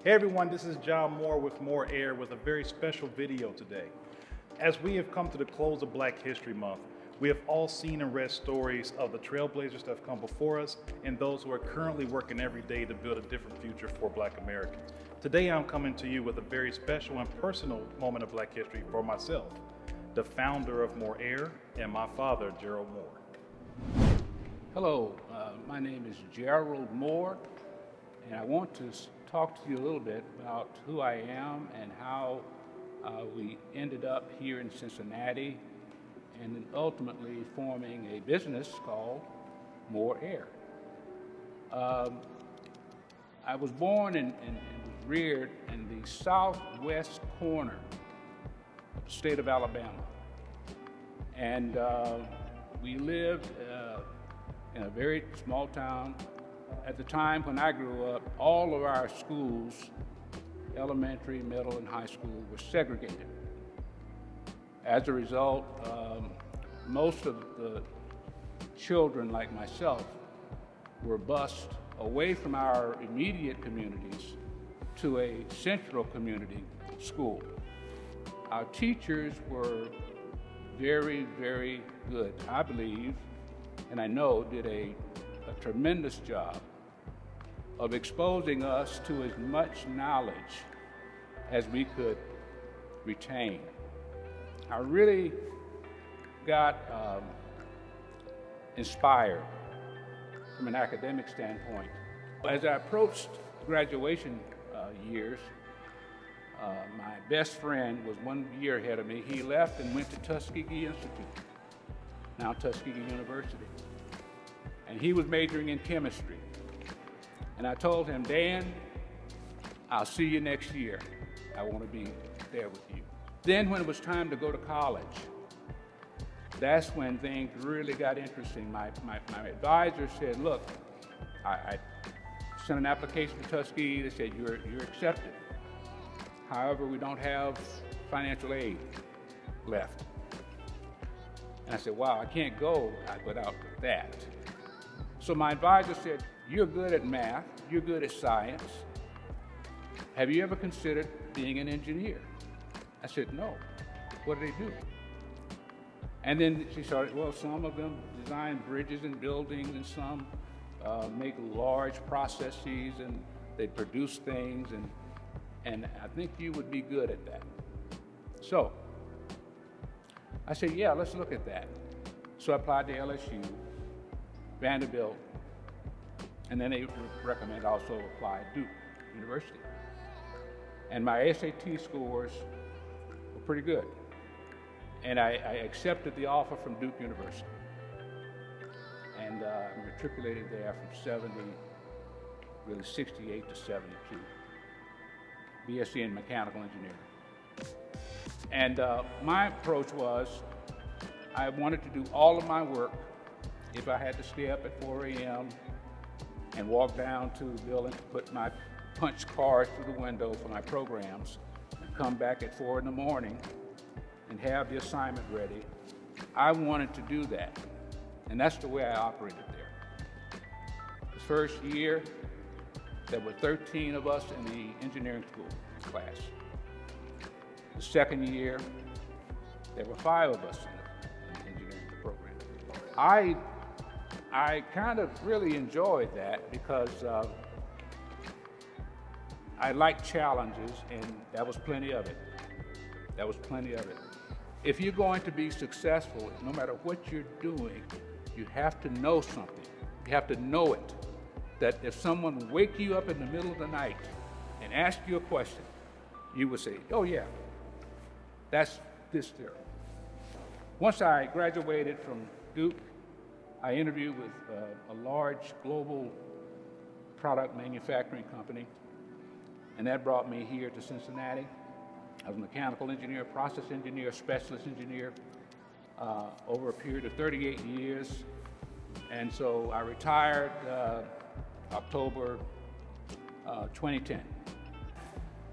Hey everyone, this is Gerald Moore with More Air with a very special video today. As we have come to the close of Black History Month, we have all seen and read stories of the trailblazers that have come before us and those who are currently working every day to build a different future for Black Americans. Today I'm coming to you with a very special and personal moment of Black history for myself, the founder of More Air and my father, Gerald Moore. Hello, my name is Gerald Moore, and I want to talk to you a little bit about who I am and how we ended up here in Cincinnati and then ultimately forming a business called More Air. I was born and was reared in the southwest corner of the state of Alabama. And we lived in a very small town. At the time when I grew up, all of our schools, elementary, middle, and high school, were segregated. As a result, most of the children, like myself, were bused away from our immediate communities to a central community school. Our teachers were very, very good. I believe, and I know, did a tremendous job of exposing us to as much knowledge as we could retain. I really got inspired from an academic standpoint. As I approached graduation years, my best friend was 1 year ahead of me. He left and went to Tuskegee Institute, now Tuskegee University. And he was majoring in chemistry. And I told him, Dan, I'll see you next year. I want to be there with you. Then when it was time to go to college, that's when things really got interesting. My advisor said, look, I sent an application to Tuskegee. They said, you're accepted. However, we don't have financial aid left. And I said, wow, I can't go without that. So my advisor said, you're good at math, you're good at science. Have you ever considered being an engineer? I said, no. What do they do? And then she started, well, some of them design bridges and buildings, and some make large processes, and they produce things, and I think you would be good at that. So I said, yeah, let's look at that. So I applied to LSU, Vanderbilt, and then they recommend also apply at Duke University. And my SAT scores were pretty good. And I accepted the offer from Duke University. And matriculated there from 68 to 72. BSc in mechanical engineering. And my approach was, I wanted to do all of my work. If I had to stay up at 4 a.m. and walk down to the building to put my punch cards through the window for my programs, and come back at 4 in the morning and have the assignment ready, I wanted to do that. And that's the way I operated there. The first year, there were 13 of us in the engineering school class. The second year, there were 5 of us in the engineering program. I kind of really enjoyed that because I like challenges, and that was plenty of it. That was plenty of it. If you're going to be successful, no matter what you're doing, you have to know something. You have to know it. That if someone wake you up in the middle of the night and ask you a question, you would say, oh yeah, that's this there. Once I graduated from Duke, I interviewed with a large global product manufacturing company, and that brought me here to Cincinnati. I was a mechanical engineer, process engineer, specialist engineer over a period of 38 years. And so I retired October 2010.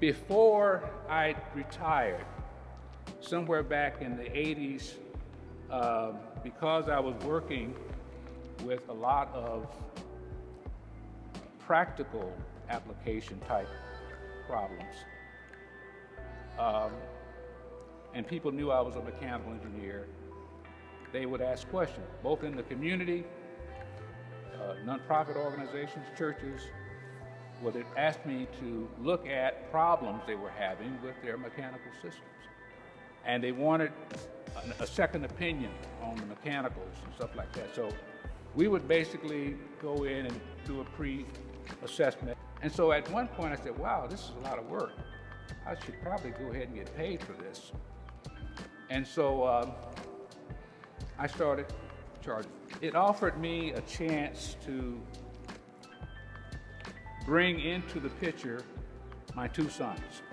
Before I retired, somewhere back in the 80s, because I was working with a lot of practical application type problems. And people knew I was a mechanical engineer. They would ask questions, both in the community, nonprofit organizations, churches, where they'd ask me to look at problems they were having with their mechanical systems. And they wanted a second opinion on the mechanicals and stuff like that. So we would basically go in and do a pre-assessment. And so at one point I said, wow, this is a lot of work. I should probably go ahead and get paid for this. And so I started charging. It offered me a chance to bring into the picture my two sons,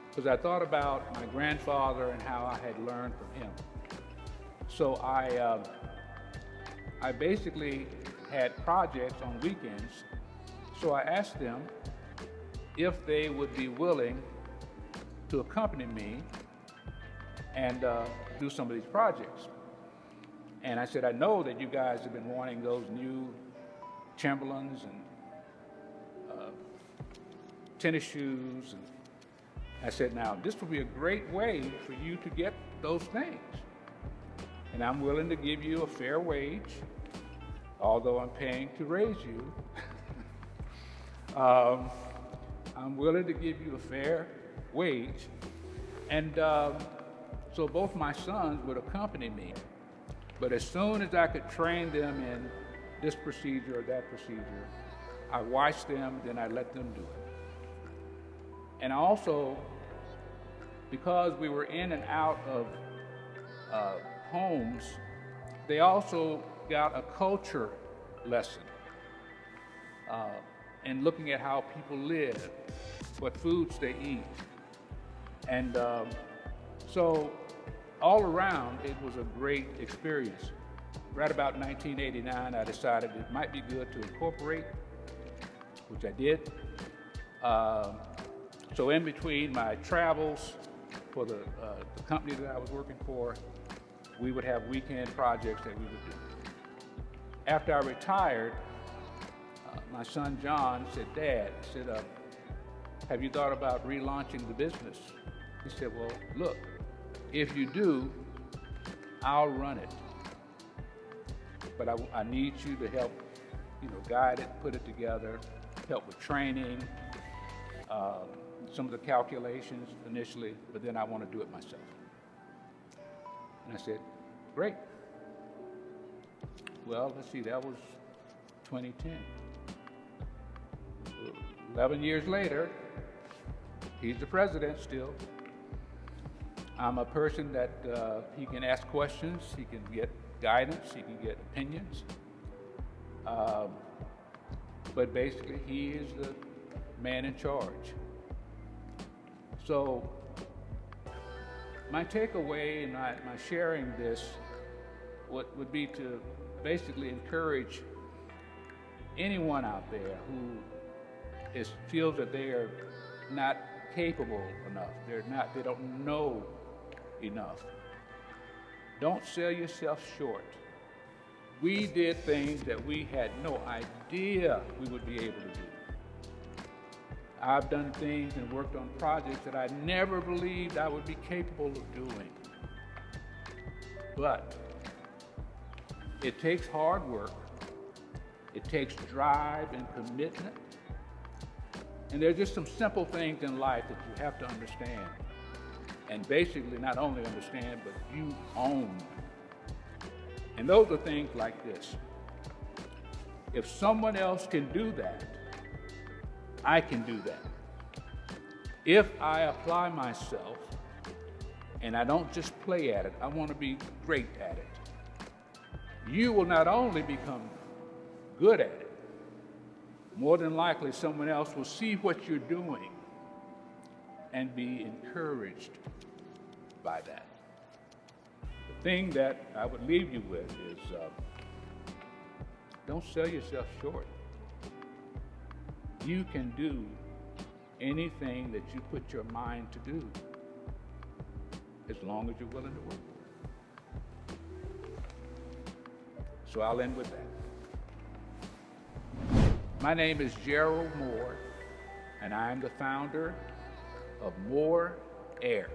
because I thought about my grandfather and how I had learned from him. So I basically had projects on weekends, so I asked them if they would be willing to accompany me and do some of these projects. And I said, I know that you guys have been wanting those new Timberlands and tennis shoes. And I said, now, this will be a great way for you to get those things. And I'm willing to give you a fair wage, although I'm paying to raise you. I'm willing to give you a fair wage. And so both my sons would accompany me. But as soon as I could train them in this procedure or that procedure, I watched them, then I let them do it. And also, because we were in and out of homes, they also got a culture lesson in looking at how people live, what foods they eat. And so all around, it was a great experience. Right about 1989, I decided it might be good to incorporate, which I did. So in between my travels for the company that I was working for, we would have weekend projects that we would do. After I retired, my son John said, Dad, he said, have you thought about relaunching the business? He said, well, look, if you do, I'll run it. But I need you to help, guide it, put it together, help with training, some of the calculations initially, but then I want to do it myself. And I said, great. Well, let's see, that was 2010. 11 years later, he's the president still. I'm a person that he can ask questions, he can get guidance, he can get opinions. But basically, he is the man in charge. So my takeaway in my sharing this would be to basically encourage anyone out there who feels that they are not capable enough, they don't know enough. Don't sell yourself short. We did things that we had no idea we would be able to do. I've done things and worked on projects that I never believed I would be capable of doing. But it takes hard work, it takes drive and commitment, and there are just some simple things in life that you have to understand. And basically not only understand, but you own. And those are things like this. If someone else can do that, I can do that. If I apply myself and I don't just play at it, I want to be great at it. You will not only become good at it, more than likely someone else will see what you're doing and be encouraged by that. The thing that I would leave you with is don't sell yourself short. You can do anything that you put your mind to do, as long as you're willing to work for it. So I'll end with that. My name is Gerald Moore, and I am the founder of Moore Air.